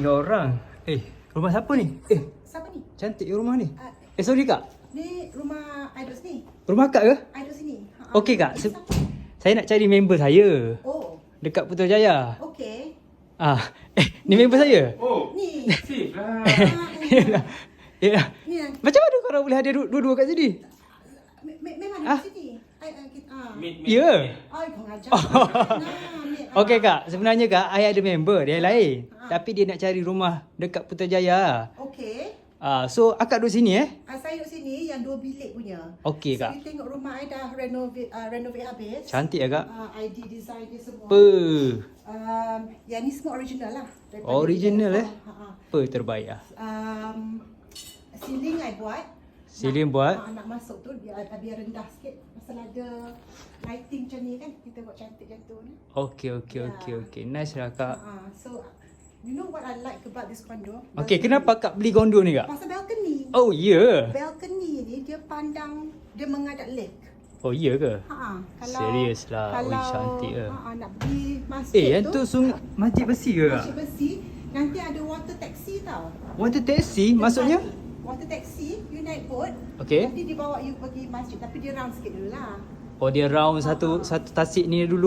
tiga orang. Rumah siapa ni? Siapa ni? Cantik rumah ni. Sorry kak. Ni rumah Aidot sini. Rumah kak ke? Aidot sini. Okey kak. Saya nak cari member saya. Oh, Dekat Putrajaya. okey. Ni member saya. Oh, Ni. safe lah. Ya. Ni yang Macam mana korang boleh ada dua-dua kat sini? memang di sini. Ya. Kau ngajar. Okey kak, sebenarnya kak, I ada member dia lain. Tapi dia nak cari rumah dekat Putrajaya. Okey. So akak duduk sini Saya duduk sini yang 2 bilik punya. Okey So, kak. you tengok rumah I dah renovate habis. Cantik ya kak? ID design dia semua. Yang ni semua original lah. Daripada Original dia. Terbaik lah. Ceiling I buat. Ceiling buat. Nak masuk tu biar rendah sikit. Pasal ada lighting macam ni kan. Kita buat cantik macam tu ni. Okey. Nice lah kak. So you know what I like about this condo? Okey, kenapa kak beli kondo ni kak? Pasal balcony. Oh ya. Balcony ni dia pandang, dia menghadap lake. Oh ya ke? Kalau Serius lah. Kalau Cantik ke? nak pergi masjid Yang tu masjid besi ke kak? masjid besi, nanti ada water taxi tau. Water taxi maksudnya? Water taxi, you naik boat. Okey. Nanti dia bawa you pergi masjid, tapi dia round sikit dulu lah. Oh dia round satu tasik ni dulu.